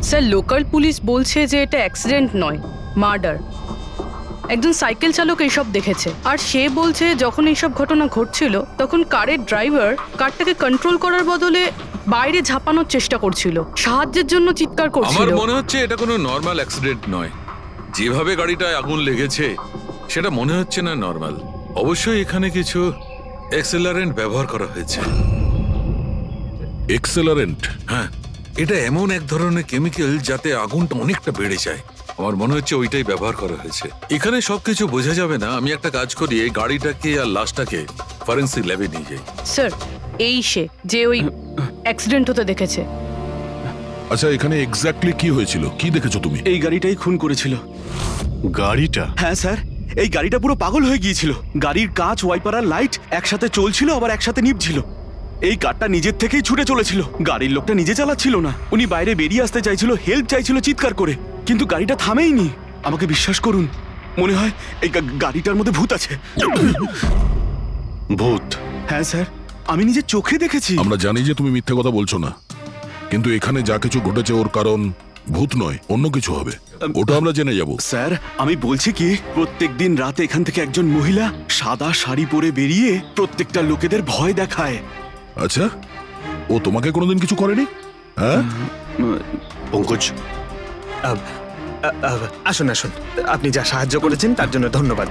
Sir local police বলছে যে এটা অ্যাক্সিডেন্ট নয়, মার্ডার। একজন সাইকেল চালক এইসব দেখেছে, আর সে বলছে যখন এইসব ঘটনা ঘটছিল তখন কারের ড্রাইভার কারটাকে কন্ট্রোল করার বদলে বাইরে ঝাঁপানোর চেষ্টা করছিল, সাহায্যের জন্য চিৎকার করছিল। আমার মনে হচ্ছে এটা কোনো নর্মাল অ্যাক্সিডেন্ট নয়। যেভাবে গাড়িটায় আগুন লেগেছে সেটা মনে হচ্ছে না নর্মাল। অবশ্যই এখানে কিছু এক্সেলারেন্ট ব্যবহার করা হয়েছে। এক্সেলারেন্ট? হ্যাঁ, এটা এমন এক ধরনের কেমিক্যাল যাতে আগুনটা অনেকটা বেড়ে যায়। আমার মনে হচ্ছে ওইটাই ব্যবহার করা হয়েছে। এখানে সবকিছু বোঝা যাবে না। আমি একটা কাজ করি, এই গাড়িটাকে আর লাশটাকে ফরেন্সিক ল্যাবে নিয়ে যাই। স্যার এই সে যে ওই অ্যাক্সিডেন্ট হতে দেখেছে। আচ্ছা, এখানে এক্স্যাক্টলি কি হয়েছিল? কি দেখেছো তুমি? এই গাড়িটাই খুন করেছিল। গাড়িটা? হ্যাঁ স্যার, এই গাড়িটা পুরো পাগল হয়ে গিয়েছিল। গাড়ির কাঁচ, ওয়াইপার আর লাইট একসাথে চলছিল, আবার একসাথে নিভছিল। এই কারটা নিজের থেকেই ছুটে চলেছিল। গাড়ির লোকটা নিজে চালাচ্ছিল না, উনি বাইরে বেরিয়ে আসতে চাইছিল, হেল্প চাইছিল চিৎকার করে, কিন্তু গাড়িটা থামেইনি। আমাকে বিশ্বাস করুন, মনে হয় এই গাড়িটার মধ্যে ভূত আছে। ভূত? হ্যাঁ স্যার, আমি নিজের চোখে দেখেছি। আমরা জানি যে তুমি মিথ্যে কথা বলছো না, কিন্তু এখানে যা কিছু ঘটেছে ওর কারণ ভূত নয়, অন্য কিছু হবে। ওটা আমরা জেনে যাব। স্যার আমি বলছি কি, প্রত্যেকদিন রাতে এখান থেকে একজন মহিলা সাদা শাড়ি পরে বেরিয়ে প্রত্যেকটা লোকেদের ভয় দেখায়। আচ্ছা, ও তোমাকে কোনোদিন কিছু করেনি? হ্যাঁ পঙ্কজ, আসুন আসুন, আপনি যা সাহায্য করেছেন তার জন্য ধন্যবাদ।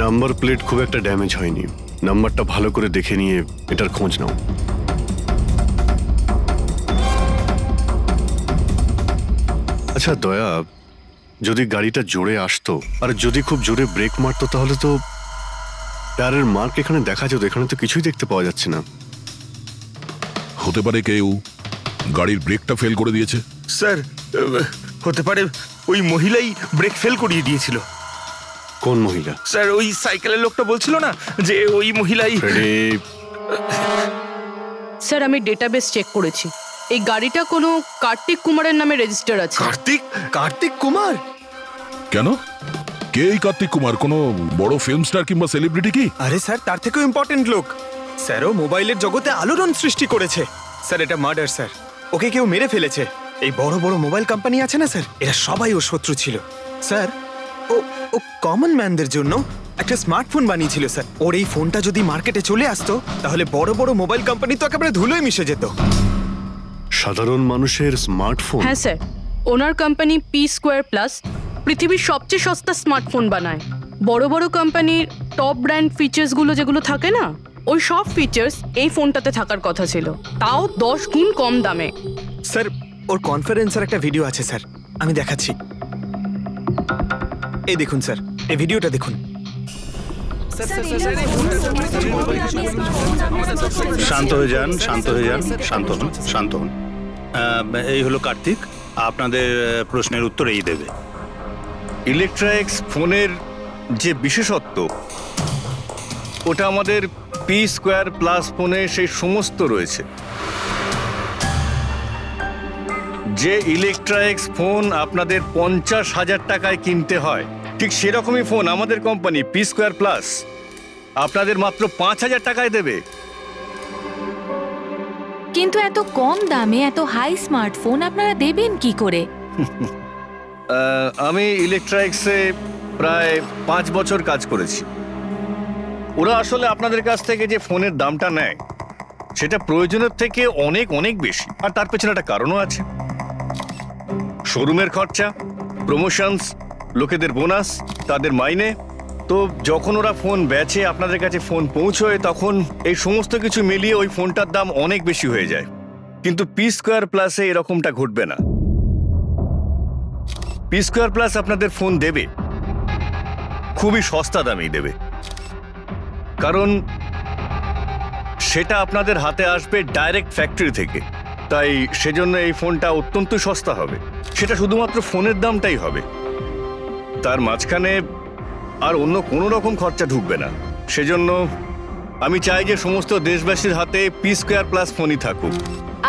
নাম্বার প্লেট খুব একটা ড্যামেজ হয়নি। নাম্বারটা ভালো করে দেখে নিয়ে এটার খোঁজ নাও। আচ্ছা দয়া, যদি গাড়িটা জোরে আসতো আর যদি খুব জোরে ব্রেক মারতো তাহলে তো টায়ারের মার্ক এখানে দেখা যেত। এখানে তো কিছুই দেখতে পাওয়া যাচ্ছে না। হতে পারে কেউ গাড়ির ব্রেকটা ফেল করে দিয়েছে। স্যার হতে পারে ওই মহিলাই ব্রেক ফেল করিয়ে দিয়েছিল। কোন মহিলা? স্যার ওই সাইকেলের লোকটা বলছিল না যে ওই মহিলাই। স্যার আমি ডেটাবেস চেক করেছি, এই গাড়িটা কোনো কার্তিক কুমারের নামে রেজিস্টার আছে। কার্তিক কুমার? কেন? কে এই কার্তিক কুমার? কোনো বড় ফিল্ম স্টার কিংবা সেলিব্রিটি কি? আরে স্যার তার থেকেও ইম্পর্টেন্ট লোক। স্যারও মোবাইলের জগতে আলোড়ন সৃষ্টি করেছে। স্যার এটা মার্ডার স্যার, ওকে কেউ মেরে ফেলেছে। এই বড় বড় মোবাইল কোম্পানি আছে না স্যার, এরা সবাই ওর শত্রু ছিল স্যার। ও কমন ম্যানদের জন্য একটা স্মার্টফোন বানিয়েছিল স্যার। ওর এই ফোনটা যদি মার্কেটে চলে আসতো তাহলে বড় বড় মোবাইল কোম্পানি তো একেবারে ধুলোয় মিশে যেত। সাধারণ মানুষের স্মার্টফোন? হ্যাঁ স্যার, ওনার কোম্পানি P2+ পৃথিবীর সবচেয়ে সস্তা স্মার্টফোন বানায়। বড় বড় কোম্পানির টপ ব্র্যান্ড ফিচার্সগুলো যেগুলো থাকে না, ওই সব ফিচার্স এই ফোনটাতে থাকার কথা ছিল, তাও 10 গুণ কম দামে। স্যার ওর কনফারেন্সের একটা ভিডিও আছে স্যার, আমি দেখাচ্ছি। এই দেখুন স্যার, এই ভিডিওটা দেখুন। শান্ত হয়ে যান, শান্ত হয়ে যান, শান্ত হন, শান্ত হন। এই হলো কার্তিক, আপনাদের প্রশ্নের উত্তর এই দেবে। ইলেকট্রনিক্স ফোনের যে বিশেষত্ব, ওটা আমাদের P2+ ফোনে সেই সমস্ত রয়েছে। যে ইলেকট্রনিক্স ফোন আপনাদের 50,000 টাকায় কিনতে হয়, ঠিক সেরকমই ফোন আমাদের কোম্পানি P2+ আপনাদের মাত্র 5,000 টাকায় দেবে। কিন্তু এত কম দামে এত হাই স্মার্টফোন আপনারা দেবেন কি করে? আমি ইলেকট্রনিক্সে প্রায় 5 বছর কাজ করেছি। ওরা আসলে আপনাদের কাছ থেকে যে ফোনের দামটা নেয় সেটা প্রয়োজনের থেকে অনেক অনেক বেশি, আর তার পেছনে একটা কারণও আছে। শোরুমের খরচা, প্রমোশনস, লোকেদের বোনাস, তাদের মাইনে। তো যখন ওরা ফোন বেচে, আপনাদের কাছে ফোন পৌঁছয়, তখন এই সমস্ত কিছু মিলিয়ে ওই ফোনটার দাম অনেক বেশি হয়ে যায়। কিন্তু P2+ এরকমটা ঘটবে না। P2+ আপনাদের ফোন দেবে, খুবই সস্তা দামেই দেবে, কারণ সেটা আপনাদের হাতে আসবে ডাইরেক্ট ফ্যাক্টরি থেকে। তাই সেজন্য এই ফোনটা অত্যন্ত সস্তা হবে। সেটা শুধুমাত্র ফোনের দামটাই হবে, তার মাঝখানে আর অন্য কোনো রকম খরচা ঢুকবে না। সেজন্য আমি চাই যে সমস্ত দেশবাসীর হাতে P2+ ফোনই থাকুক।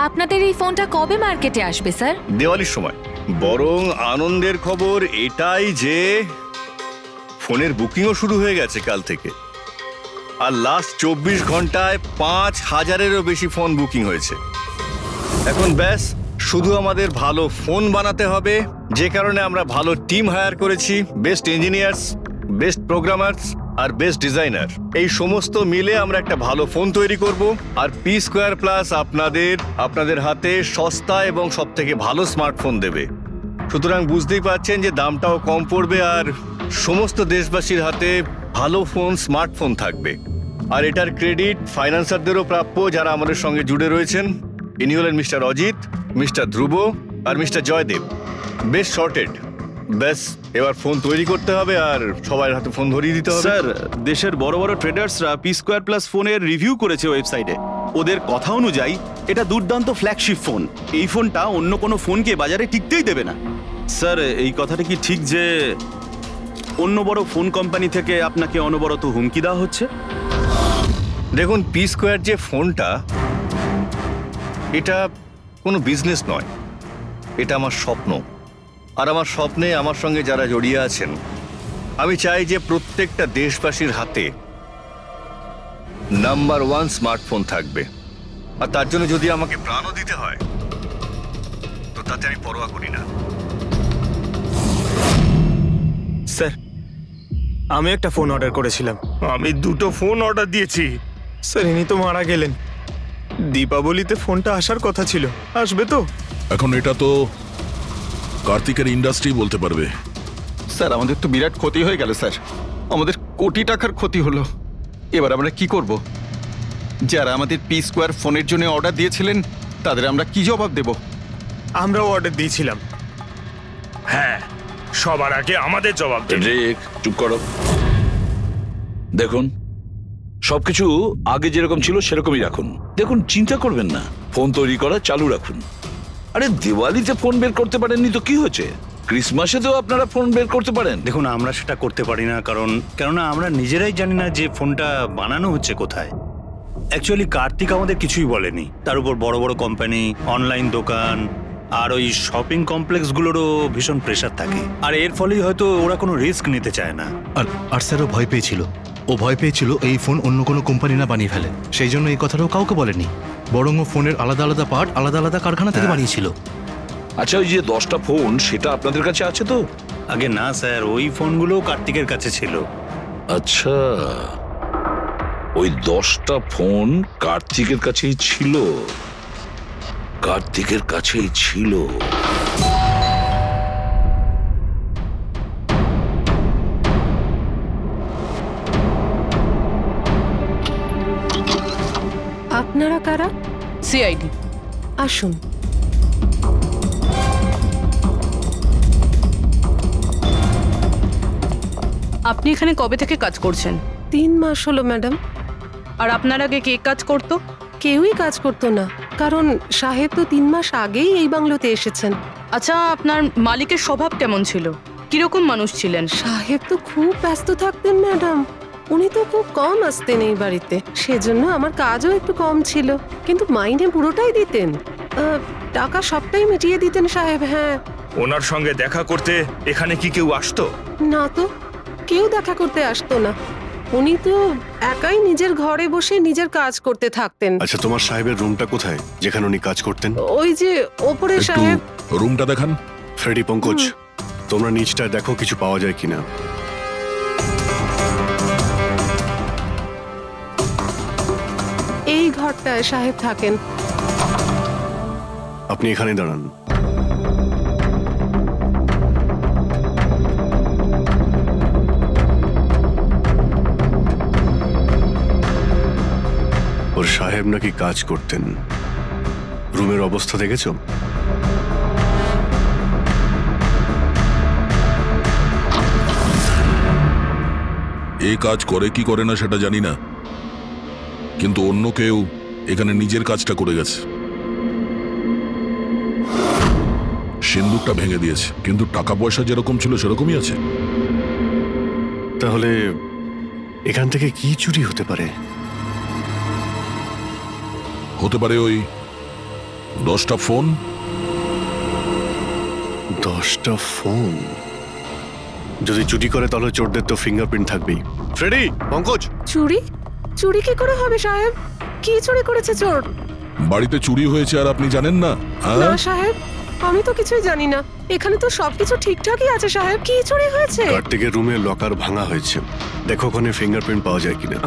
আপনাদের এই ফোনটা কবে মার্কেটে আসবে স্যার? দিওয়ালির সময়। বরং আনন্দের খবর এটাই যে ফোনের বুকিংও শুরু হয়ে গেছে কাল থেকে। আর লাস্ট 24 ঘন্টায় 5000-এরও বেশি ফোন বুকিং হয়েছে। এখন ব্যাস শুধু আমাদের ভালো ফোন বানাতে হবে, যে কারণে আমরা ভালো টিম হায়ার করেছি, বেস্ট ইঞ্জিনিয়ার্স, বেস্ট প্রোগ্রামার্স আর বেস্ট ডিজাইনার। এই সমস্ত মিলে আমরা একটা ভালো ফোন তৈরি করব। আর পি স্কোয়ার প্লাস আপনাদের হাতে সস্তা এবং সবথেকে ভালো স্মার্টফোন দেবে। সুতরাং বুঝতেই পারছেন যে দামটাও কম পড়বে আর সমস্ত দেশবাসীর হাতে ভালো ফোন, স্মার্টফোন থাকবে। আর এটার ক্রেডিট ফাইন্যান্সারদেরও প্রাপ্য যারা আমাদের সঙ্গে জুড়ে রয়েছেন। ইনি হলেন মিস্টার অজিত, মিস্টার ধ্রুব আর মিস্টার জয়দেব। বেশ শর্টেড। ব্যাস এবার ফোন তৈরি করতে হবে আর সবার হাতে ফোন ধরিয়ে দিতে হবে। স্যার, দেশের বড় বড় ট্রেডার্সরা পি স্কোয়ার প্লাস ফোনের রিভিউ করেছে ওয়েবসাইটে। ওদের কথা অনুযায়ী এটা দুর্দান্ত ফ্ল্যাগশিপ ফোন। এই ফোনটা অন্য কোনো ফোনকে বাজারে টিকতেই দেবে না। স্যার, এই কথাটা কি ঠিক যে অন্য বড় ফোন কোম্পানি থেকে আপনাকে অনবরত হুমকি দেওয়া হচ্ছে? দেখুন, পি স্কোয়ার যে ফোনটা, এটা কোনো বিজনেস নয়, এটা আমার স্বপ্ন। আর আমার স্বপ্নে আমার সঙ্গে যারা জড়িয়ে আছেন, আমি চাই যে প্রত্যেকটা দেশবাসীর হাতে নাম্বার 1 স্মার্টফোন থাকবে। আর তার জন্য যদি আমাকে প্রাণও দিতে হয় তো তাতে আমি পরোয়া করি না। স্যার, আমি একটা ফোন অর্ডার করেছিলাম। আমি 2টো ফোন অর্ডার দিয়েছি। স্যার, ইনি তো মারা গেলেন। দীপাবলিতে ফোনটা আসার কথা ছিল, আসবে তো? এখন এটা তো কার্তিকের ইন্ডাস্ট্রি বলতে পারবে। স্যার, আমাদের তো বিরাট ক্ষতি হয়ে গেল স্যার। আমাদের কোটি টাকার ক্ষতি হলো। এবার আমরা কি করব? যারা আমাদের পি স্কোয়ার ফোনের জন্য অর্ডার দিয়েছিলেন তাদের আমরা কি জবাব দেব? আমরাও অর্ডার দিয়েছিলাম। হ্যাঁ, সবার আগে আমাদের জবাব দেন। চুপ করো। দেখুন, সবকিছু আগে যেরকম ছিল সেরকমই রাখুন। দেখুন, চিন্তা করবেন না, ফোন তৈরি করা চালু রাখুন। আরে দিওয়ালিতে ফোন বের করতে পারেননি তো কি হয়েছে? ক্রিসমাসেতেও আপনারা ফোন বের করতে পারেন। দেখুন, আমরা সেটা করতে পারি না কেননা আমরা নিজেরাই জানি না যে ফোনটা বানানো হচ্ছে কোথায়। অ্যাকচুয়ালি কার্তিক আমাদের কিছুই বলেনি। তার উপর বড় বড় কোম্পানি, অনলাইন দোকান আর ওই শপিং কমপ্লেক্সগুলোরও ভীষণ প্রেশার থাকে। আর এর ফলেই হয়তো ওরা কোনো রিস্ক নিতে চায় না। আর স্যারও ভয় পেয়েছিল। ও ভয় পেয়েছিল এই ফোন অন্য কোনো কোম্পানি না বানিয়ে ফেলে, সেই জন্য এই কথাটাও কাউকে বলেনি। বরং ও ফোনের আলাদা আলাদা পার্ট আলাদা আলাদা কারখানা থেকে বানিয়েছিল। আচ্ছা, ওই যে 10টা ফোন, সেটা আপনাদের কাছে আছে তো? আগে না স্যার, ওই ফোনগুলো কার্তিকের কাছে ছিল। আচ্ছা, ওই 10টা ফোন কার্তিকের কাছেই ছিল। কার্তিকের কাছেই ছিল। আপনারা কারা? সিআইডি। আসুন। আপনি এখানে কবে থেকে কাজ করছেন? 3 মাস হলো ম্যাডাম। আর আপনার আগে কে কাজ করতো? কেউই কাজ করতো না, কারণ সাহেব তো 3 মাস আগেই এই বাংলোতে এসেছেন। আচ্ছা, আপনার মালিকের স্বভাব কেমন ছিল? কিরকম মানুষ ছিলেন? সাহেব তো খুব ব্যস্ত থাকতেন ম্যাডাম। উনি তো খুব কম আসতেন এই বাড়িতে, সেজন্য আমার কাজও একটু কম ছিল। কিন্তু মাইনে পুরোটাই দিতেন, টাকা সবটাই মিটিয়ে দিতেন সাহেব। হ্যাঁ। ওনার সঙ্গে দেখা করতে এখানে কি কেউ আসতো? না তো, কেউ দেখা করতে আসতো না। উনি তো একাই নিজের ঘরে বসে নিজের কাজ করতে থাকতেন। আচ্ছা, তোমার সাহেবের রুমটা কোথায় যেখানে উনি কাজ করতেন? ওই যে ওপরে সাহেব। রুমটা দেখান। ফ্রেডি, পঙ্কজ, তোমরা নিচটা দেখো কিছু পাওয়া যায় কিনা। এই ঘরটায় সাহেব থাকেন। আপনি এখানে দাঁড়ান। ওর সাহেব নাকি কাজ করতেন। রুমের অবস্থা দেখেছো? এই কাজ করে কি করে না সেটা জানি না, কিন্তু অন্য কেউ এখানে নিজের কাজটা করে গেছে। সিন্দুকটা ভেঙে দিয়েছে, কিন্তু টাকা পয়সা যেরকম ছিল সেরকমই আছে। তাহলে এখান থেকে কি চুরি হতে পারে? হতে পারে ওই 10টা ফোন। 10টা ফোন। যদি চুরি করে তাহলে চোরদের তো ফিঙ্গারপ্রিন্ট থাকবেই। ফ্রেডি, পঙ্কজ। চুরি? চুরি কি করে হবে সাহেব? কি চুরি করেছে চোর? বাড়িতে চুরি হয়েছে আর আপনি জানেন না? না সাহেব, আমি তো কিছুই জানি না। এখানে তো সবকিছু ঠিকঠাকই আছে সাহেব। কি চুরি হয়েছে? কার্তিকের রুমে লকার ভাঙা হয়েছে, দেখো ওখানে ফিঙ্গারপ্রিন্ট পাওয়া যায় কিনা।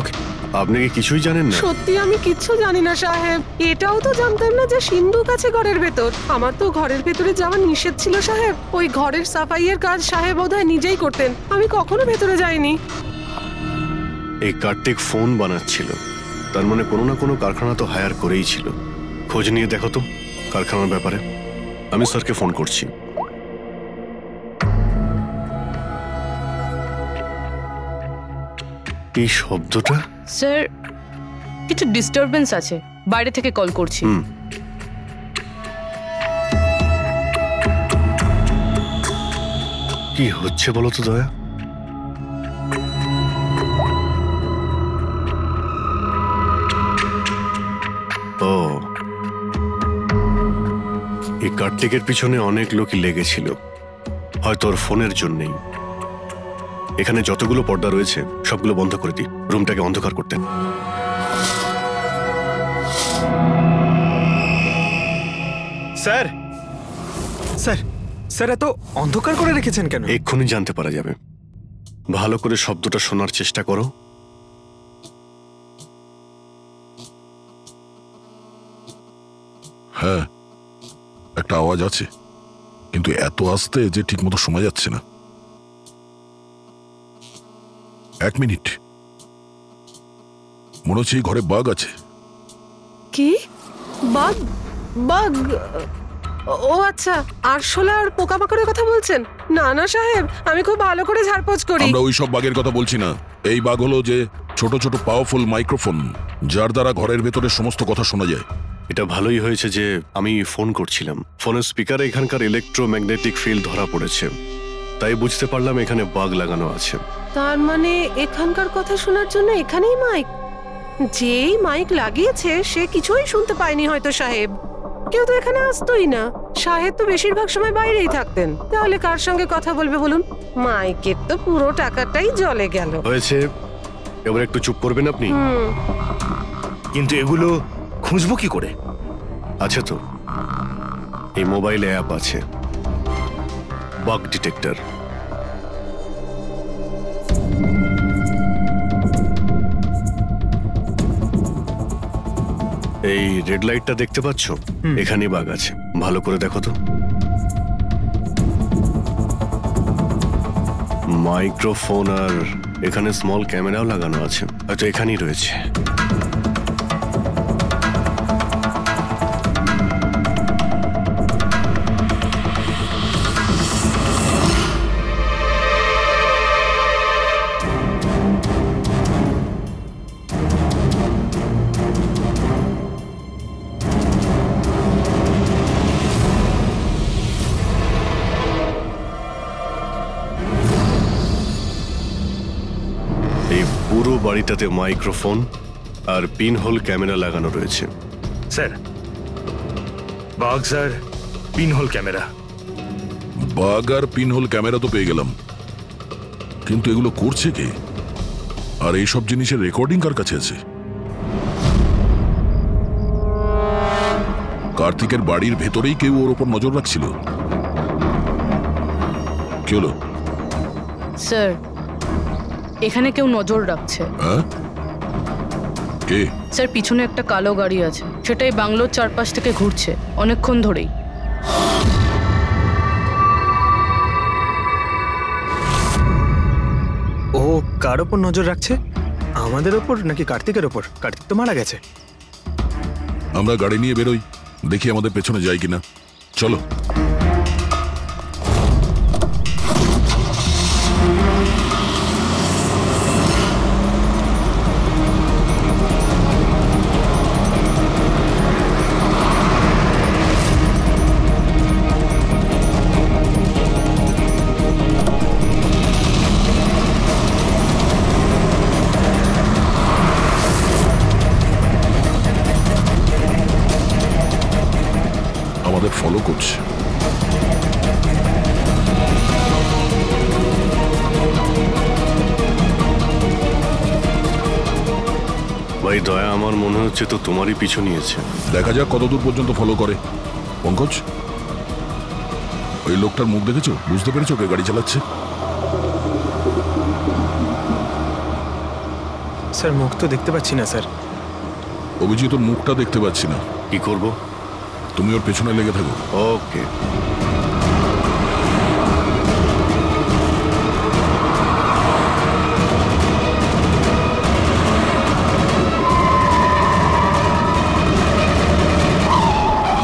আপনি কি কিছুই জানেন না? সত্যি আমি কিচ্ছু জানি না সাহেব। এটাও তো জানতাম না যে সিন্ধুক আছে ঘরের ভেতর। আমার তো ঘরের ভেতরে যাওয়া নিষেধ ছিল সাহেব। ওই ঘরের সাফাইয়ের কাজ সাহেব বোধহয় নিজেই করতেন, আমি কখনো ভেতরে যাইনি। এই কার্তিক ফোন বানাচ্ছিল, তার মানে কোনো না কোনো কারখানা তো হায়ার করেই ছিল। খোঁজ নিয়ে দেখো তো কারখানার ব্যাপারে। আমি স্যারকে ফোন করছি। এই শব্দটা? স্যার, কিছু ডিস্টারবেন্স আছে, বাইরে থেকে কল করছি। কি হচ্ছে বলো তো দয়া? ও, এই কার্তিকের পিছনে অনেক লোকই লেগেছিল, হয়তো ওর ফোনের জন্যই। এখানে যতগুলো পর্দা রয়েছে সবগুলো বন্ধ করে দিই, রুমটাকে অন্ধকার করতে। স্যার, স্যার, স্যার এত অন্ধকার করে রেখেছেন কেন? এক্ষুনি জানতে পারা যাবে। ভালো করে শব্দটা শোনার চেষ্টা করো। হ্যাঁ, একটা আওয়াজ আছে, কিন্তু এত আস্তে যে ঠিক মতো শোনা যাচ্ছে না। 1 মিনিট, মনে হচ্ছে এই ঘরে বাঘ আছে। কি বাঘ? বাঘ? ও আচ্ছা, আরশোলা আর পোকামাকড়ের কথা বলছেন? না না সাহেব, আমি খুব ভালো করে ঝাড়পোছ করি। আমরা ওই সব বাঘের কথা বলছি না। এই বাঘ হলো যে ছোট ছোট পাওয়ারফুল মাইক্রোফোন, যার দ্বারা ঘরের ভেতরে সমস্ত কথা শোনা যায়। এটা ভালোই হয়েছে যে আমি ফোন করছিলাম। ফোনের স্পিকারে এখানকার ইলেকট্রোম্যাগনেটিক ফিল্ড ধরা পড়েছে, তাই বুঝতে পারলাম এখানে বাগ লাগানো আছে। তার মানে এখানকার কথা শোনার জন্য এখানেই মাইক? যেই মাইক লাগিয়েছে সে কিছুই শুনতে পায়নি হয়তো সাহেব। কেউ তো এখানে আসতোই না। সাহেব তো বেশিরভাগ সময় বাইরেই থাকতেন, তাহলে কার সঙ্গে কথা বলবে বলুন? মাইকের তো পুরো টাকাটাই জলে গেল। হয়েছে, এবার একটু চুপ করবেন আপনি? কিন্তু এগুলো খুঁজবো কি করে? আছে তো, এই মোবাইলে অ্যাপ আছে, বাগ ডিটেক্টর। এই রেড লাইটটা দেখতে পাচ্ছ? এখানেই বাগ আছে, ভালো করে দেখো তো। মাইক্রোফোন আর এখানে স্মল ক্যামেরাও লাগানো আছে, হয়তো এখানেই রয়েছে। পুরো বাড়িটাতে মাইক্রোফোন আর পিনহোল ক্যামেরা লাগানো রয়েছে। Sir, bug sir, pinhole camera. Bug আর পিনহোল ক্যামেরা তো পেয়ে গেলাম, কিন্তু এগুলো করছে কে? আর এইসব জিনিসের রেকর্ডিং কার কাছে আছে? কার্তিকের বাড়ির ভেতরেই কেউ ওর উপর নজর রাখছিল। কি হলো? স্যার, এখানে কেউ নজর রাখছে। কে? স্যার, পিছনে একটা কালো গাড়ি আছে, সেটাই বাংলোর চারপাশ থেকে ঘুরছে অনেকক্ষণ ধরেই। ও কার ওপর নজর রাখছে? আমাদের ওপর নাকি কার্তিকের ওপর? কার্তিক তো মারা গেছে। আমরা গাড়ি নিয়ে বেরোই, দেখি আমাদের পেছনে যায় কিনা। চলো। আমাদের ফলো করছে। ভাই দয়া, আমার মনে হচ্ছে তো তোমারই পিছু নিয়েছে। দেখা যাক কতদূর পর্যন্ত ফলো করে। পঙ্কজ, ওই লোকটার মুখ দেখেছো? বুঝতে পেরেছো কে গাড়ি চালাচ্ছে? স্যার মুখ তো দেখতে পাচ্ছি না স্যার। অভিজিৎ, ওর মুখটা দেখতে পাচ্ছি না। কি করব? তুমি ওর পেছনে লেগে থাকো। ওকে।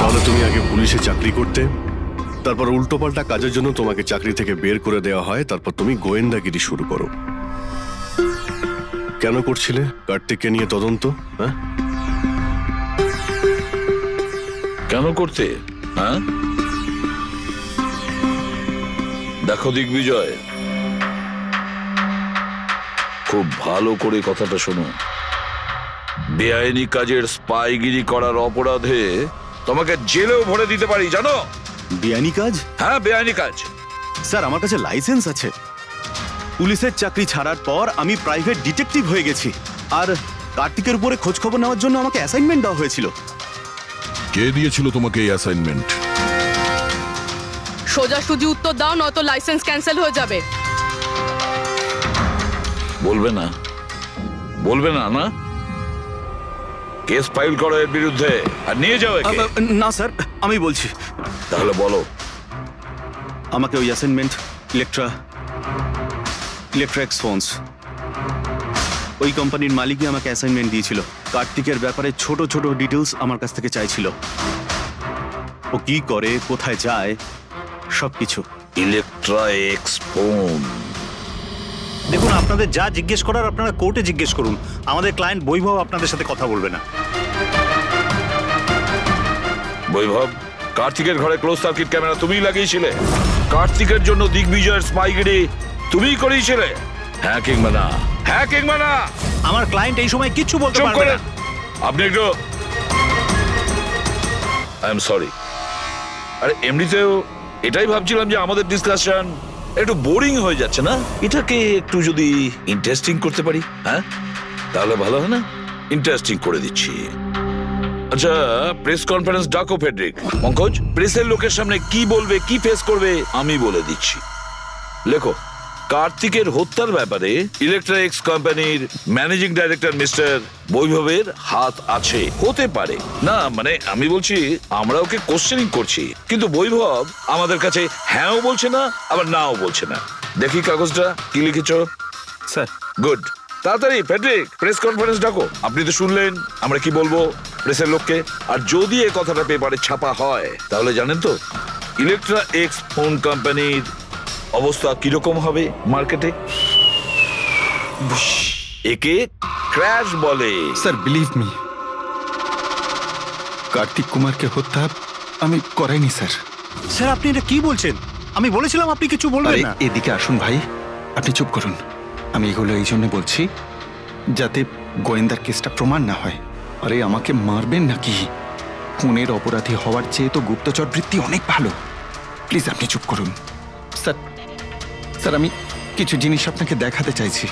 তাহলে তুমি আগে পুলিশে চাকরি করতে, তারপর উল্টোপাল্টা কাজের জন্য তোমাকে চাকরি থেকে বের করে দেওয়া হয়, তারপর তুমি গোয়েন্দাগিরি শুরু করো। কেন করছিলে কার্তিককে নিয়ে তদন্ত? হ্যাঁ, কেন করতে? হ্যাঁ, দেখো দিগ্বিজয়, খুব ভালো করে কথাটা শোনো। বেআইনি কাজের স্পাইগিরি করার অপরাধে তোমাকে জেলেও ভরে দিতে পারি, জানো? বেআইনি কাজ? হ্যাঁ, বেআইনি কাজ। স্যার, আমার কাছে লাইসেন্স আছে। পুলিশের চাকরি ছাড়ার পর আমি প্রাইভেট ডিটেকটিভ হয়ে গেছি। আর কার্তিকের উপরে খোঁজ খবর নেওয়ার জন্য আমাকে অ্যাসাইনমেন্ট দেওয়া হয়েছিল। কে দিয়েছিল তোমাকে এই অ্যাসাইনমেন্ট? সোজাসুজি উত্তর দাও, নয়তো লাইসেন্স ক্যান্সেল হয়ে যাবে। বলবে না? বলবে না? না, কেস ফাইল করো এর বিরুদ্ধে আর নিয়ে যাও একে। না স্যার, আমি বলছি। তাহলে বলো। আমাকে ওই অ্যাসাইনমেন্ট ইলেকট্রিক্স ফোনস, ওই কোম্পানির মালিকই আমাকে অ্যাসাইনমেন্ট দিয়েছিল। কার্তিকের ব্যাপারে ছোট ছোট ডিটেলস আমার কাছ থেকে চাইছিল। ও কি করে, কোথায় যায়, সবকিছু। Electrics phone. দেখুন, আপনাদের যা জিজ্ঞেস করার আপনারা কোর্টে জিজ্ঞেস করুন। আমাদের ক্লায়েন্ট বৈভব আপনাদের সাথে কথা বলবে না। বৈভব, কার্তিকের ঘরে ক্লোজ সার্কিট ক্যামেরা তুমিই লাগিয়েছিলে? কার্তিকের জন্য দিগ্বিজয়ের স্পাইগিরি তুমিই করিয়েছিলে? হ্যাঁ কিংবা না? হ্যাঁ কিংবা না? আমার ক্লায়েন্ট এই সময় কিচ্ছু বলতে পারবে না। আপনি একটু, আই এম সরি। আরে এমনিতেও এটাই ভাবছিলাম যে আমাদের ডিসকাশন একটু বোরিং হয়ে যাচ্ছে না, এটাকে একটু যদি ইন্টারেস্টিং করতে পারি, হ্যাঁ তাহলে ভালো হয় না? ইন্টারেস্টিং করে দিচ্ছি। আচ্ছা, প্রেস কনফারেন্স ডাকো ফেডরিক। পঙ্কজ, প্রেসের লোকের সামনে কি বলবে, কি ফেস করবে আমি বলে দিচ্ছি। লেখো, কার্তিকের হত্যার ব্যাপারে ইলেকট্রিক্স কোম্পানির ম্যানেজিং ডাইরেক্টর মিস্টার বৈভবের হাত আছে। হতে পারে না, মানে আমি বলছি আমরা ওকে কোশ্চেনিং করছি, কিন্তু বৈভব আমাদের কাছে হ্যাঁও বলছে না আবার নাও বলছে না। দেখি কাগজটা কি লিখেছ। স্যার। গুড, তাড়াতাড়ি ফেডরিক প্রেস কনফারেন্স ডাকো। আপনি তো শুনলেন আমরা কি বলবো প্রেসের লোককে। আর যদি এই কথাটা পেপারে ছাপা হয় তাহলে জানেন তো ইলেকট্রিক্স ফোন কোম্পানির অবস্থা কিরকম হবে মার্কেটে। একে ক্র্যাশ বলে। স্যার, বিলিভ মি, কার্তিক কুমারকে হত্যা আমি করাইনি স্যার। স্যার, আপনি এটা কি বলছেন? আমি বলেছিলাম আপনি কিছু বলবেন না। এদিকে আসুন ভাই, আপনি চুপ করুন। আমি এগুলো এই জন্য বলছি যাতে গোয়েন্দার কেসটা প্রমাণ না হয়। আরে আমাকে মারবেন নাকি? খুনের অপরাধী হওয়ার চেয়ে তো গুপ্তচর বৃত্তি অনেক ভালো। প্লিজ আপনি চুপ করুন। স্যার, স্যার আমি কিছু জিনিস আপনাকে দেখাতে চাইছি।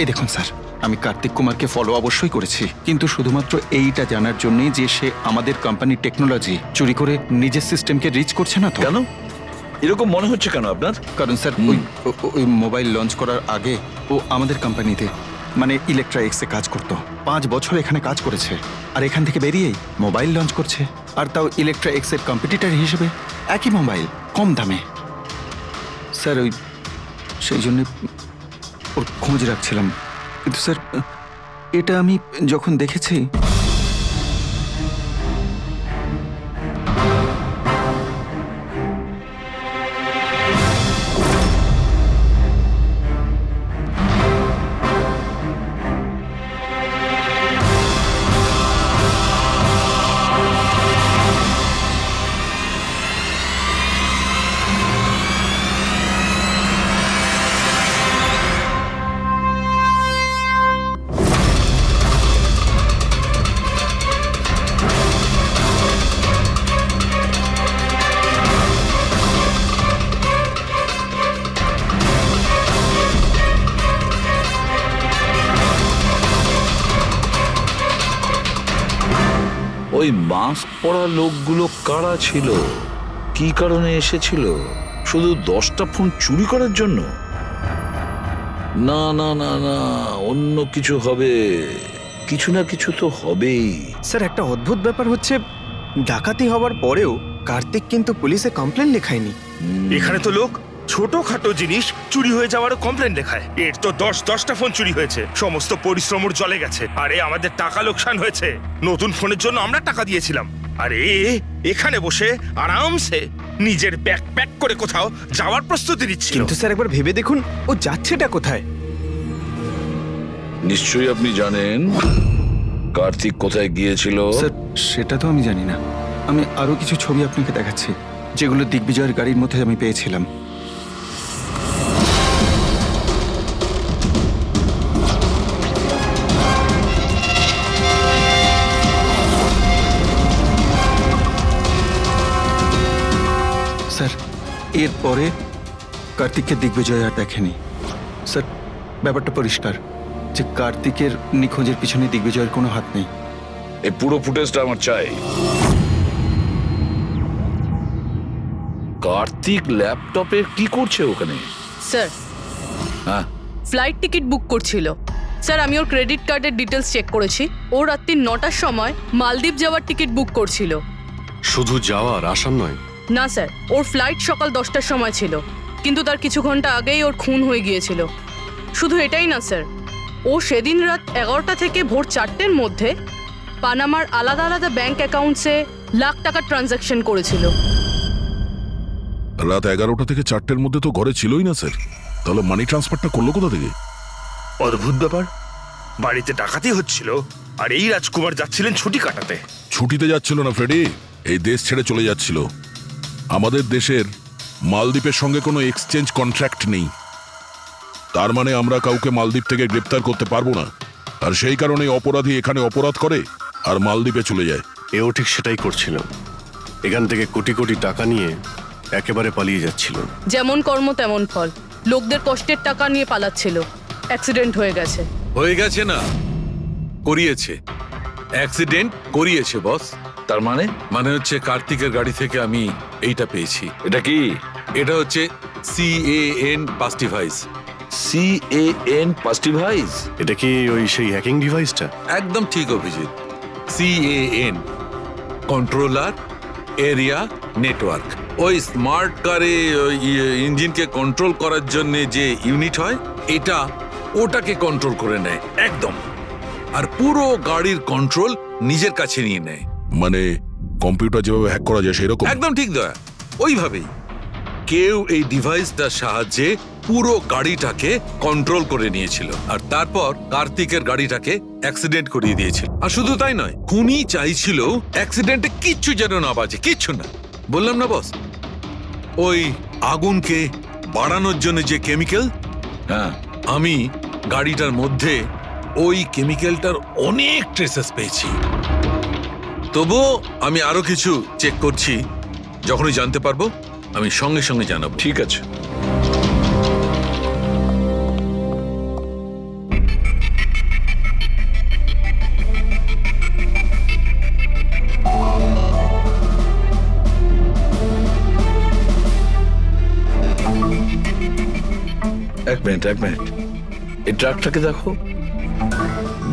এই দেখুন স্যার, আমি কার্তিক কুমারকে ফলো অবশ্যই করেছি, কিন্তু শুধুমাত্র এইটা জানার জন্যই যে সে আমাদের কোম্পানির টেকনোলজি চুরি করে নিজের সিস্টেমকে রিচ করছে না তো। কেন এরকম মনে হচ্ছে কেন আপনার? কারণ স্যার ওই মোবাইল লঞ্চ করার আগে ও আমাদের কোম্পানিতে মানে ইলেকট্রিক্সে কাজ করতো। 5 বছর এখানে কাজ করেছে, আর এখান থেকে বেরিয়েই মোবাইল লঞ্চ করছে, আর তাও ইলেকট্রিক্সের কম্পিটিটর হিসেবে। একই মোবাইল, কম দামে। স্যার ওই সেই জন্য ওর খোঁজ রাখছিলাম। কিন্তু স্যার এটা আমি যখন দেখেছি ওই মাস্ক পরা লোকগুলো কারা ছিল, কি কারণে এসেছিল? শুধু 10টা ফোন চুরি করার জন্য? না না না না, অন্য কিছু হবে, কিছু না কিছু তো হবেই। স্যার একটা অদ্ভুত ব্যাপার হচ্ছে, ডাকাতি হওয়ার পরেও কার্তিক কিন্তু পুলিশে কমপ্লেন লেখায়নি। এখানে তো লোক ছোটখাটো জিনিস চুরি হয়ে যাওয়ারও কমপ্লেন লেখায়। এর তো 10টা ফোন চুরি হয়েছে, সমস্ত পরিশ্রম ওর জলে গেছে। আরে আমাদের টাকা লোকসান হয়েছে, নতুন ফোনের জন্য আমরা টাকা দিয়েছিলাম। আরে এখানে বসে আরামসে নিজের ব্যাগ প্যাক করে কোথাও যাওয়ার প্রস্তুতি নিচ্ছিল। কিন্তু স্যার একবার ভেবে দেখুন, ও যাচ্ছেটা কোথায়? নিশ্চয়ই আপনি জানেন কার্তিক কোথায় গিয়েছিল। স্যার সেটা তো আমি জানি না। আমি আরো কিছু ছবি আপনাকে দেখাচ্ছি, যেগুলো দিগ্বিজয়ের গাড়ির মধ্যে আমি পেয়েছিলাম। স্যার এরপরে কার্তিককে দিগ্বিজয় আর দেখেনি। স্যার ব্যাপারটা পরিষ্কার যে কার্তিকের নিখোঁজের পিছনে দিগ্বিজয়ের কোনো হাত নেই। এই পুরো ফুটেজটা আমার চাই। কার্তিক ল্যাপটপে কি করছে ওখানে? স্যার হ্যাঁ, ফ্লাইট টিকিট বুক করছিল। স্যার আমি ওর ক্রেডিট কার্ডের ডিটেলস চেক করেছি। ও রাত্রি 9টার সময় মালদ্বীপ যাওয়ার টিকিট বুক করছিল। শুধু যাওয়ার, আসার নয়? না স্যার, ওর ফ্লাইট সকাল 10টার সময় ছিল, কিন্তু তার কিছু ঘন্টা আগেই ওর খুন হয়ে গিয়েছিল। শুধু এটাই না স্যার, ও সেদিন রাত 11টা থেকে ভোর 4টের মধ্যে পানামার আলাদা আলাদা ব্যাংক অ্যাকাউন্টসে লাখ টাকার ট্রানজ্যাকশন করেছিল। রাত 11টা থেকে 4টের মধ্যে তো ঘরে ছিলই না স্যার, তাহলে মানি ট্রান্সফারটা করলো কোথা থেকে? অদ্ভুত ব্যাপার, বাড়িতে ডাকাতি হচ্ছিল আর এই রাজকুমার যাচ্ছিলেন ছুটি কাটাতে। ছুটিতে যাচ্ছিল না ফ্রেডি, এই দেশ ছেড়ে চলে যাচ্ছিল। আমাদের দেশের মালদ্বীপের সঙ্গে কোনো এক্সচেঞ্জ কন্ট্রাক্ট নেই, তার মানে আমরা কাউকে মালদ্বীপ থেকে গ্রেপ্তার করতে পারবো না। আর সেই কারণে অপরাধী এখানে অপরাধ করে আর মালদ্বীপে চলে যায়। এও ঠিক সেটাই করছিল, এখান থেকে কোটি কোটি টাকা নিয়ে একেবারে পালিয়ে যাচ্ছিল। যেমন কর্ম তেমন ফল, লোকদের কষ্টের টাকা নিয়ে পালাচ্ছিল। অ্যাক্সিডেন্ট হয়ে গেছে। হয়ে গেছে না, করিয়েছে। অ্যাক্সিডেন্ট করিয়েছে বস। তার মানে? মানে হচ্ছে কার্তিকের গাড়ি থেকে আমি এইটা পেয়েছি। এটা কি? এটা হচ্ছে CAN পাস্টিভাইস। CAN পাস্টিভাইস? এটা কি ওই সেই হ্যাকিং ডিভাইসটা? একদম ঠিক Abhijit. CAN controller area network. ওই স্মার্ট কারে ইঞ্জিনকে কন্ট্রোল করার জন্য যে ইউনিট হয়, এটা ওটাকে কন্ট্রোল করে নেয় একদম, আর পুরো গাড়ির কন্ট্রোল নিজের কাছে নিয়ে নেয়। মানে কম্পিউটার যেভাবে হ্যাক করা যায় সেরকম? একদম ঠিক দয়া, ওইভাবেই। কেউ এই ডিভাইসটার সাহায্যে পুরো গাড়িটাকে কন্ট্রোল করে নিয়েছিল, আর তারপর কার্তিকের গাড়িটাকে অ্যাক্সিডেন্ট করিয়ে দিয়েছিল। আর শুধু তাই নয়, খুনি চাইছিল অ্যাক্সিডেন্টে কিচ্ছু যেন না বাজে, কিচ্ছু না। বললাম না বস, ওই আগুনকে বাড়ানোর জন্য যে কেমিক্যাল, হ্যাঁ, আমি গাড়িটার মধ্যে ওই কেমিক্যালটার অনেক ট্রেসেস পেয়েছি। তবুও আমি আরো কিছু চেক করছি, যখনই জানতে পারবো আমি সঙ্গে সঙ্গে জানাবো। ঠিক আছে। এক মিনিট এই ট্রাকটাকে দেখো,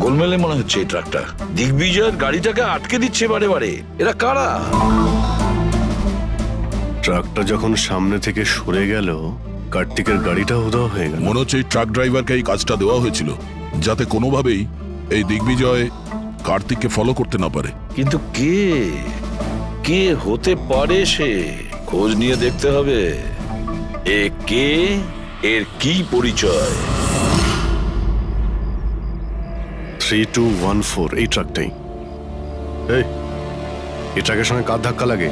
গোলমেলে মনে হচ্ছে এই ট্রাকটা। দিগ্বিজয়ের গাড়িটাকে আটকে দিচ্ছে বারে বারে। এরা কারা? ট্রাকটা যখন সামনে থেকে সরে গেল, কার্তিকের গাড়িটা উধাও হয়ে গেল। মনে হচ্ছে এই ট্রাক ড্রাইভারকে এই কাজটা দেওয়া হয়েছিল যাতে কোনোভাবেই এই দিগ্বিজয় কার্তিককে ফলো করতে না পারে। কিন্তু কে হতে পারে সে? খোঁজ নিয়ে দেখতে হবে। এ কে, এর কি পরিচয়? 3214 এই ট্রাকটাই। এই ট্রাকের সঙ্গে কার ধাক্কা লাগে?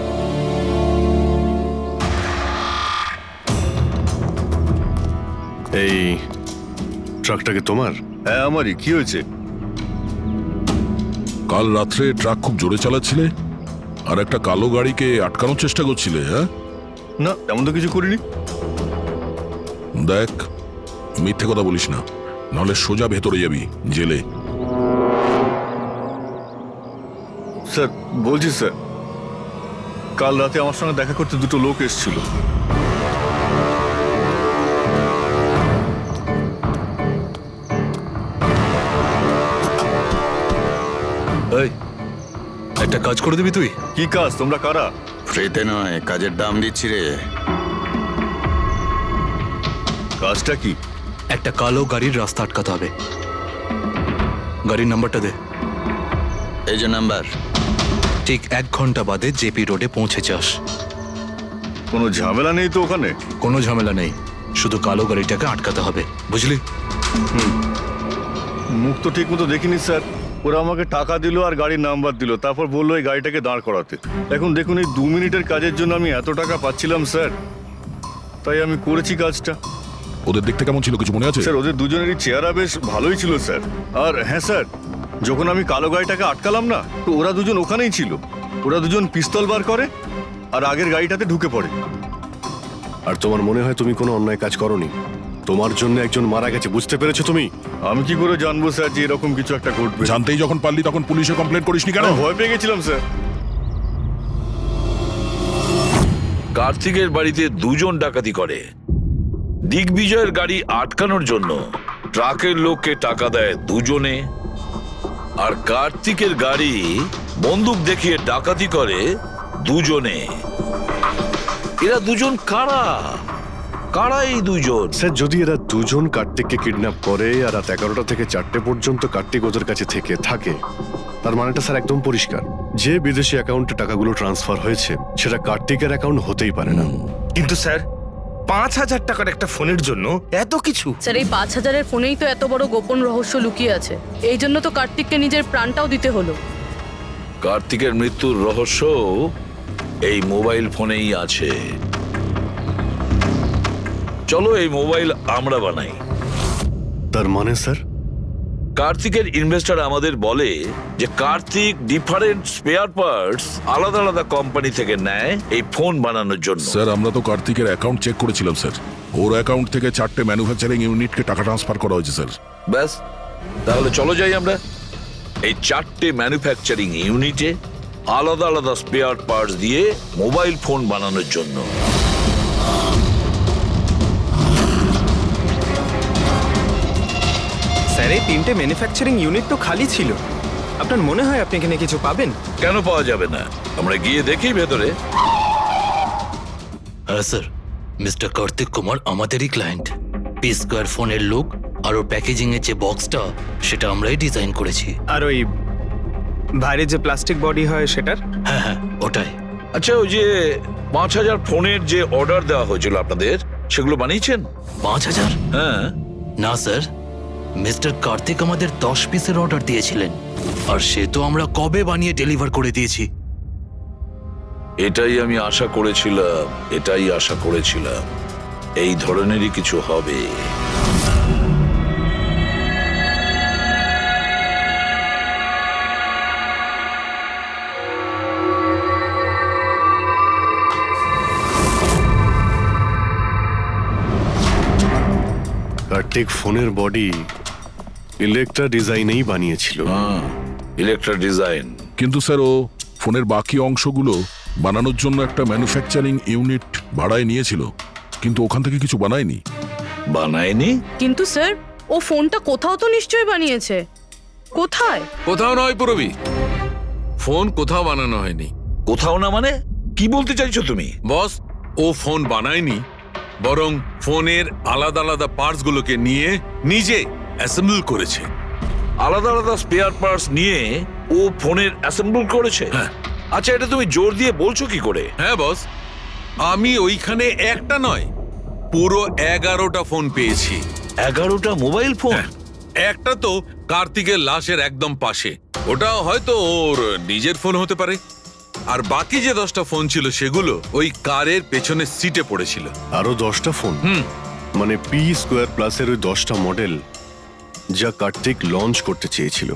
এই ট্রাকটাকে তোমার? হ্যাঁ আমারই। কি হয়েছে? কাল রাত্রে ট্রাক খুব জোরে চালাচ্ছিলে আর একটা কালো গাড়িকে আটকানোর চেষ্টা করছিলে। হ্যাঁ না, তেমন তো কিছু করিনি। দেখ, মিথ্যে কথা বলিস না, নাহলে সোজা ভেতরে যাবি জেলে। স্যার বলছি স্যার, কাল রাতে আমার সঙ্গে দেখা করতে দুটো লোক এসেছিল। একটা কাজ করে দিবি তুই? কি কাজ? তোমরা কারা? ফ্রিতে নয়, কাজের দাম দিচ্ছি রে। কাজটা কি? একটা কালো গাড়ির রাস্তা আটকাতে হবে। গাড়ির নাম্বারটা দে। এই যে নাম্বার। ঠিক 1 ঘন্টা বাদে জেপি রোডে পৌঁছে যাস। কোনো ঝামেলা নেই তো ওখানে? কোনো ঝামেলা নেই, শুধু কালো গাড়িটাকে আটকাতে হবে, বুঝলি? মুখ তো ঠিক মতো দেখিনি স্যার। ওরা আমাকে টাকা দিল আর গাড়ির নাম্বার দিল, তারপর বললো এই গাড়িটাকে দাঁড় করাতে। এখন দেখুন, এই 2 মিনিটের কাজের জন্য আমি এত টাকা পাচ্ছিলাম স্যার, তাই আমি করেছি কাজটা। ওদের দেখতে কেমন ছিল কিছু মনে আছে? স্যার ওদের দুজনেরই চেহারা বেশ ভালোই ছিল স্যার। আর হ্যাঁ স্যার, যখন আমি কালো গাড়িটাকে আটকালাম না, তো ওরা দুজন ওখানেই ছিল। ওরা দুজন পিস্তল বার করে আর আগের গাড়িটাতে ঢুকে পড়ে। আর তোমার মনে হয় তুমি কোনো অন্যায় কাজ করনি? তোমার জন্য একজন মারা গেছে, বুঝতে পেরেছো তুমি? আমি কি করে জানবো স্যার যে এরকম কিছু একটা ঘটবে? জানতেই যখন পারলি তখন পুলিশে কমপ্লেন করিসনি কেন? ভয় পেয়ে গেছিলাম স্যার। কার্তিকের বাড়িতে 2 জন ডাকাতি করে। দিগ্বিজয়ের গাড়ি আটকানোর জন্য ট্রাকের লোককে টাকা দেয় 2 জনে, আর কার্তিকের গাড়ি বন্দুক দেখিয়ে ডাকাতি করে 2 জনে। এরা 2 জন কারা? কারা এই 2 জন? স্যার যদি এরা 2 জন কার্তিককে কিডন্যাপ করে আর রাত 11টা থেকে 4টে পর্যন্ত কার্তিক ওদের কাছে থেকে থাকে, তার মানেটা স্যার একদম পরিষ্কার। যে বিদেশি অ্যাকাউন্টে টাকাগুলো ট্রান্সফার হয়েছে সেটা কার্তিকের অ্যাকাউন্ট হতেই পারে না। কিন্তু স্যার 5,000 টাকার একটা ফোনের জন্য এত কিছু? স্যার এই 5,000-এর ফোনেই তো এত বড় গোপন রহস্য লুকিয়ে আছে। এই জন্য তো কার্তিককে নিজের প্রাণটাও দিতে হলো। কার্তিকের মৃত্যুর রহস্য এই মোবাইল ফোনেই আছে। চলো এই মোবাইল আমরা বানাই। তার মানে স্যার? কার্তিকের ইনভেস্টর আমাদের বলে যে কার্তিক ডিফারেন্ট স্পেয়ার পার্টস আলাদা আলাদা কোম্পানি থেকে নেয় এই ফোন বানানোর জন্য। স্যার আমরা তো কার্তিকের অ্যাকাউন্ট চেক করেছিলাম স্যার। ওর অ্যাকাউন্ট থেকে 4টে ম্যানুফ্যাকচারিং ইউনিটকে টাকা ট্রান্সফার করা হয়েছে স্যার। ব্যাস, তাহলে চলো যাই আমরা এই 4টে ম্যানুফ্যাকচারিং ইউনিটে আলাদা আলাদা স্পেয়ার পার্টস দিয়ে মোবাইল ফোন বানানোর জন্য। স্যার এই 3টে ম্যানুফ্যাকচারিং ইউনিট তো খালি ছিল। আপনার মনে হয় আপনি এখানে কিছু পাবেন? কেন পাওয়া যাবে না? আমরা গিয়ে দেখি ভেতরে। হ্যাঁ স্যার, মিস্টার কার্তিক কুমার আমাদেরই ক্লায়েন্ট। পি স্কোয়ার ফোনের লোক আর ওর প্যাকেজিং এর যে বক্সটা সেটা আমরাই ডিজাইন করেছি। আর ওই বাইরে যে প্লাস্টিক বডি হয় সেটার? হ্যাঁ হ্যাঁ ওটাই। আচ্ছা ওই যে 5,000 ফোনের যে অর্ডার দেওয়া হয়েছিল আপনাদের, সেগুলো বানিয়েছেন? 5,000? হ্যাঁ। না স্যার, মিস্টার কার্তিক আমাদের 10 পিসের অর্ডার দিয়েছিলেন, আর সে তো আমরা কবে বানিয়ে ডেলিভার করে দিয়েছি। এটাই আমি আশা করেছিলাম, এই ধরনেরই কিছু হবে। কার্তিক ফোনের বডি ইলেকট্রা ডিজাইনেই বানিয়েছিল। Electra design. কিন্তু স্যার ও ফোনের বাকি অংশগুলো বানানোর জন্য একটা ম্যানুফ্যাকচারিং ইউনিট ভাড়ায় নিয়েছিল, কিন্তু ওখান থেকে কিছু বানায়নি। বানায়নি? কিন্তু স্যার ও ফোনটা কোথাও তো নিশ্চয়ই বানিয়েছে। কোথায়? কোথাও নয় পুরবি, ফোন কোথাও বানানো হয়নি। কোথাও না মানে কি বলতে চাইছো তুমি? বস ও ফোন বানায়নি, বরং ফোনের আলাদা আলাদা পার্টস গুলোকে নিয়ে নিজে অ্যাসেম্বল করেছে। আলাদা আলাদা স্পেয়ার পার্টস নিয়ে ও ফোনের অ্যাসেম্বল করেছে? আচ্ছা এটা তুমি জোর দিয়ে বলছো কি করে? হ্যাঁ বস, আমি ওইখানে একটা নয় পুরো 11টা ফোন পেয়েছি। 11টা মোবাইল ফোন? একটা তো কার্তিকের লাশের একদম পাশে, ওটা হয়তো ওর নিজের ফোন হতে পারে। আর বাকি যে 10টা ফোন ছিল সেগুলো ওই কারের পেছনের সিটে পড়েছিল। আরো 10টা ফোন? মানে পি স্কোয়ার প্লাসের ওই 10টা মডেল যা কার্তিক লঞ্চ করতে চেয়েছিল।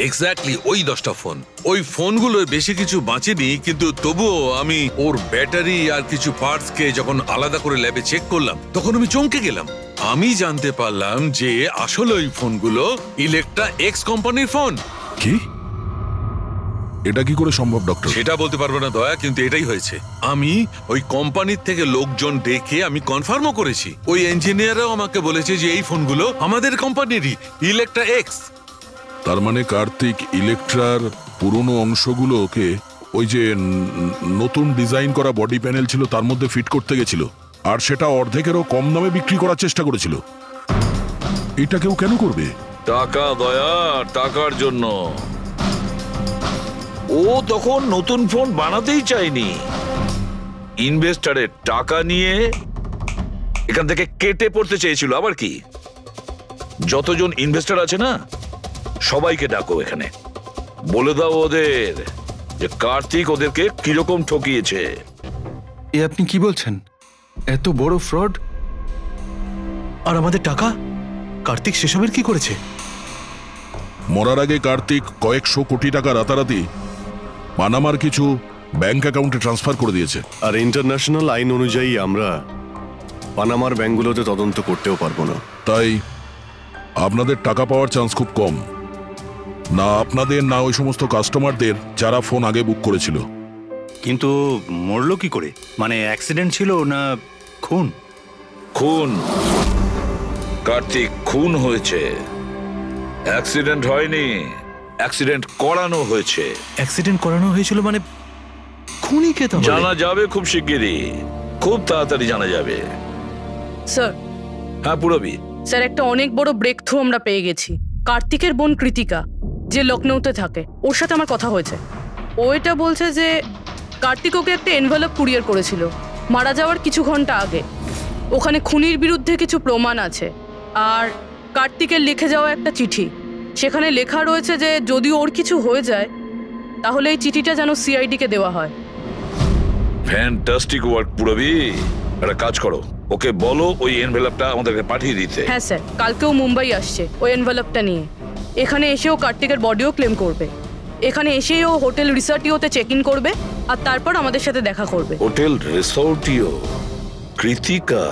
এক্স্যাক্টলি ওই 10টা ফোন। ওই ফোনগুলোর বেশি কিছু বাঁচেনি, কিন্তু তবুও আমি ওর ব্যাটারি আর কিছু পার্টস কে যখন আলাদা করে ল্যাবে চেক করলাম তখন আমি চমকে গেলাম। আমি জানতে পারলাম যে আসলে ওই ফোনগুলো ইলেকট্রা এক্স কোম্পানির ফোন। কি? এটা কি করে সম্ভব ডক্টর? সেটা বলতে পারবো না দয়া, কিন্তু এটাই হয়েছে। আমি ওই কোম্পানির থেকে লোকজন ডেকে আমি কনফার্মও করেছি। ওই ইঞ্জিনিয়াররাও আমাকে বলেছে যে এই ফোনগুলো আমাদের কোম্পানিরই, ইলেকট্রা এক্স। তার মানে কার্তিক ইলেকট্রার পুরনো অংশগুলোকে ওই যে নতুন ডিজাইন করা বডি প্যানেল ছিল তার মধ্যে ফিট করতে গেছিল, আর সেটা অর্ধেকেরও কম দামে বিক্রি করার চেষ্টা করেছিল। এটা কেউ কেন করবে? টাকা দয়া, টাকার জন্য। ও তখন নতুন ফোন বানাতেই চায়নি, ইনভেস্টারের টাকা নিয়ে এখান থেকে কেটে পড়তে চেয়েছিল। আবার কি, যতজন ইনভেস্টর আছে না সবাইকে ডাকো এখানে, বলে দাও ওদের যে কার্তিক ওদেরকে কিরকম ঠকিয়েছে। এ আপনি কি বলছেন? এত বড় ফ্রড! আর আমাদের টাকা? কার্তিক সেসবের কি করেছে? মরার আগে কার্তিক কয়েকশো কোটি টাকা রাতারাতি পানামার কিছু ব্যাংক অ্যাকাউন্টে ট্রান্সফার করে দিয়েছে। আর ইন্টারন্যাশনাল আইন অনুযায়ী আমরা পানামার ব্যাংকগুলোতে তদন্ত করতেও পারবো না। তাই আপনাদের টাকা পাওয়ার চান্স খুব কম। না আপনাদের, না ওই সমস্ত কাস্টমারদের যারা ফোন আগে বুক করেছিল। কিন্তু মরলো কি করে? মানে অ্যাক্সিডেন্ট ছিল না খুন? খুন। কার্তিক খুন হয়েছে, অ্যাক্সিডেন্ট হয়নি, অ্যাক্সিডেন্ট করানো হয়েছে। অ্যাক্সিডেন্ট করানো হয়েছিল মানে খুনি কে? তাহলে জানা যাবে খুব শিগগিরই, খুব তাড়াতাড়ি জানা যাবে। স্যার। হ্যাঁ পুরবি। স্যার, একটা অনেক বড় ব্রেক থ্রু আমরা পেয়ে গেছি। কার্তিকের বোন কৃতিকা, যে লখনৌতে থাকে, ওর সাথে আমার কথা হয়েছে। ও এটা বলছে যে কার্তিক ওকে একটা এনভেলপ কুরিয়ার করেছিল মারা যাওয়ার কিছু ঘন্টা আগে। ওখানে খুনির বিরুদ্ধে কিছু প্রমাণ আছে, আর কার্তিকের লিখে যাওয়া একটা চিঠি। সেখানে লেখা রয়েছে যে যদি ওর কিছু হয়ে যায় তাহলে এই চিঠিটা যেন সিআইডিকে দেওয়া হয়। ফ্যান্টাস্টিক ওয়ার্ক পুরবি। একটা কাজ করো, ওকে বলো ওই এনভেলপটা আমাদেরকে পাঠিয়ে দিতে। হ্যাঁ স্যার, কালকেও মুম্বাই আসছে ওই এনভেলপটা নিয়ে। এখানে এসেও কার্তিকের বডিও ক্লেম করবে। এখানে এসেই ও হোটেল রিসর্টিওতে চেক ইন করবে, আর তারপর আমাদের সাথে দেখা করবে। Hotel Resortio? Kritika?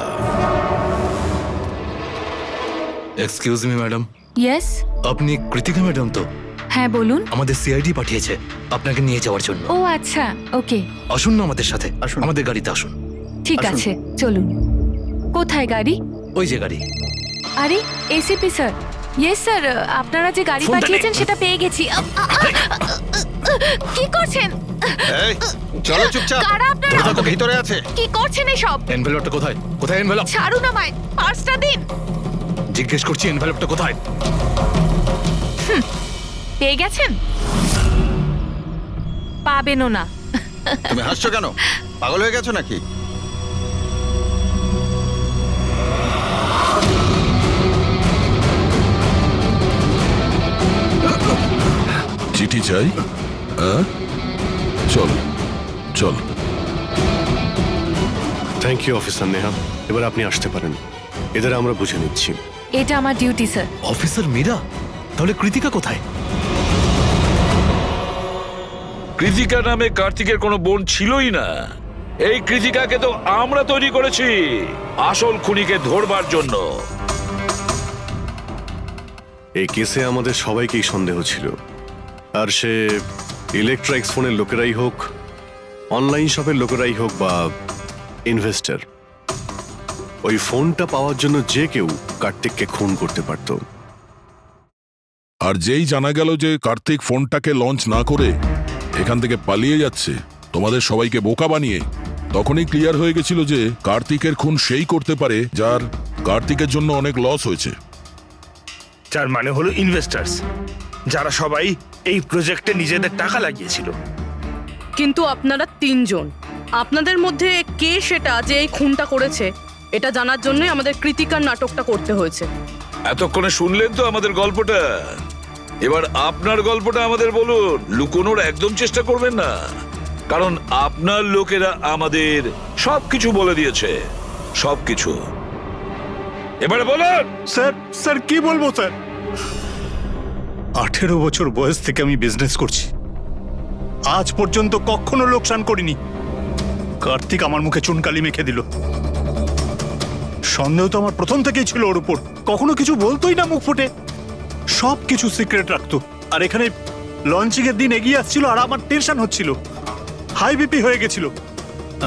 Excuse me madam. Yes, আপনি কৃতিকা ম্যাডাম তো? হ্যাঁ বলুন। আমাদের সিআইডি পাঠিয়েছে আপনাকে নিয়ে যাওয়ার জন্য। ও আচ্ছা, ওকে। আসুন না আমাদের সাথে, আমাদের গাড়িতে আসুন। ঠিক আছে, চলুন। কোথায় গাড়ি? ওই যে গাড়ি। আরে এসিপি স্যার। ইয়েস স্যার, আপনারা যে গাড়ি পাঠিয়েছেন সেটা পেয়ে গেছি। কি করছেন? এই চলো চুপচাপ। কারা আপনারা? ভিতরে আছে। কি করছেন এসব? এনভেলপটা কোথায়? কোথায় এনভেলপ? ছাড়ুন আমায়, পার্সটা দিন। জিজ্ঞেস করছি এনভেলপটা কোথায়? পেয়ে গেছেন? পাবেনও না। তুমি হাসছো কেন? পাগল হয়ে গেছো নাকি? চিঠি চাই? চল চল। থ্যাংক ইউ অফিসার নেহা, এবার আপনি আসতে পারেন। এদের আমরা বুঝে নিচ্ছি। এটা আমার ডিউটি স্যার। অফিসার মীরা, তাহলে কৃতিকা কোথায়? কৃতিকা নামে কার্তিকের কোনো বোন ছিলই না। এই কৃতিকাকে তো আমরা তৈরি করেছি আসল খুনিকে ধরবার জন্য। এই কেসে আমাদের সবাইকেই সন্দেহ ছিল, আর সে ইলেকট্রিক্স ফোনের লোকেরাই হোক, অনলাইন শপের লোকেরাই হোক, বা ইনভেস্টর। ওই ফোনটা পাওয়ার জন্য যে কেউ কার্তিককে খুন করতে পারত। আর যেই জানা গেল যে কার্তিক ফোনটাকে লঞ্চ না করে এখান থেকে পালিয়ে যাচ্ছে তোমাদের সবাইকে বোকা বানিয়ে, তখনই ক্লিয়ার হয়ে গেছিল যে কার্তিকের খুন সেই করতে পারে যার কার্তিকের জন্য অনেক লস হয়েছে। যার মানে হলো ইনভেস্টার্স, যারা সবাই এই প্রজেক্টে নিজেদের টাকা লাগিয়েছিল। কিন্তু আপনারা তিনজন, আপনাদের মধ্যে কে সেটা যে এই খুনটা করেছে এটা জানার জন্যই আমাদের কৃতিকার নাটকটা করতে হয়েছে। এতক্ষণে শুনলেন তো আমাদের গল্পটা, এবার আপনার গল্পটা আমাদের বলুন। লুকোনোর একদম চেষ্টা করবেন না, কারণ আপনার লোকেরা আমাদের সবকিছু বলে দিয়েছে, সবকিছু। এবারে বলুন। স্যার কি বলবো স্যার? 18 বছর বয়স থেকে আমি বিজনেস করছি, আজ পর্যন্ত কখনো লোকসান করিনি। কার্তিক আমার মুখে চুনকালি মেখে দিল। সন্দেহ তো আমার প্রথম থেকেই ছিল ওর উপর। কখনো কিছু বলতোই না মুখ ফুটে, সব কিছু সিক্রেট রাখতো। আর এখানে লঞ্চিং এর দিন এগিয়ে আসছিল আর আমার টেনশন হচ্ছিল, হাই বিপি হয়ে গেছিল।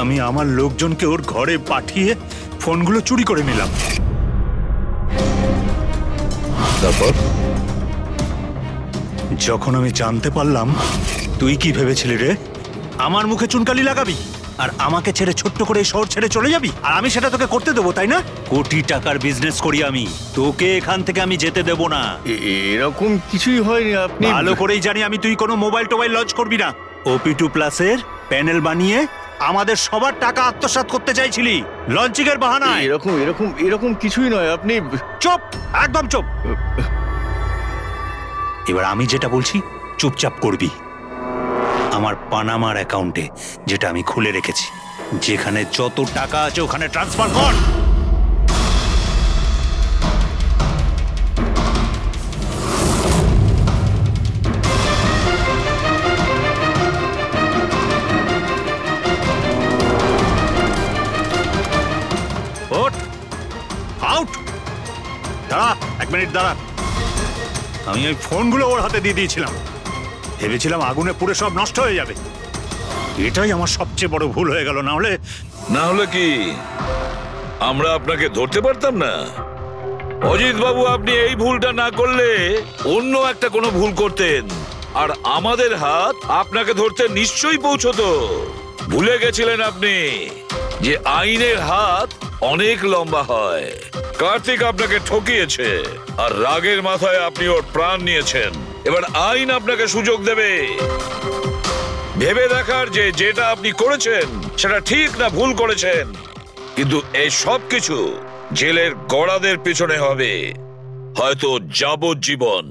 আমি আমার লোকজনকে ওর ঘরে পাঠিয়ে ফোনগুলো চুরি করে নিলাম। তারপর যখন আমি জানতে পারলাম, তুই কি ভেবেছিলি রে? আমার মুখে চুনকালি লাগাবি আর আমাকে ছেড়ে ছোট্ট করে এই শহর ছেড়ে চলে যাবি, আর আমি সেটা তোকে করতে দেবো, তাই না? কোটি টাকার বিজনেস করি আমি, তোকে এখান থেকে আমি যেতে দেবো না। এরকম কিছুই হয়নি। আপনি ভালো করেই জানি আমি তুই কোনো মোবাইল টোবাইল লঞ্চ করবি না। OP2 প্লাসের প্যানেল বানিয়ে আমাদের সবার টাকা আত্মসাৎ করতে চাইছিলি লঞ্চিং এর বাহানায়। এরকম এরকম এরকম কিছুই নয়। আপনি চুপ, একদম চুপ। এবার আমি যেটা বলছি চুপচাপ করবি। আমার পানামার অ্যাকাউন্টে, যেটা আমি খুলে রেখেছি, যেখানে যত টাকা আছে ওখানে ট্রান্সফার কর। আউট। দাঁড়া, 1 মিনিট দাঁড়া। আমি ওই ফোনগুলো ওর হাতে দিয়ে দিয়েছিলাম, ভেবেছিলাম আগুনে পুড়ে সব নষ্ট হয়ে যাবে। এটাই আমার সবচেয়ে বড় ভুল হয়ে গেল। না হলে কি আমরা আপনাকে ধরতে পারতাম না? অজিত বাবু, আপনি এই ভুলটা না করলে অন্য একটা কোনো ভুল করতেন, আর আমাদের হাত আপনাকে ধরতে নিশ্চয়ই পৌঁছতো। ভুলে গেছিলেন আপনি যে আইনের হাত অনেক লম্বা হয়। কার্তিক আপনাকে ঠকিয়েছে আর রাগের মাথায় আপনি ওর প্রাণ নিয়েছেন। এবার আইন আপনাকে সুযোগ দেবে ভেবে দেখার যে যেটা আপনি করেছেন সেটা ঠিক না ভুল করেছেন। কিন্তু এই সব কিছু জেলের গড়াদের পিছনে হবে, হয়তো যাবজ্জীবন।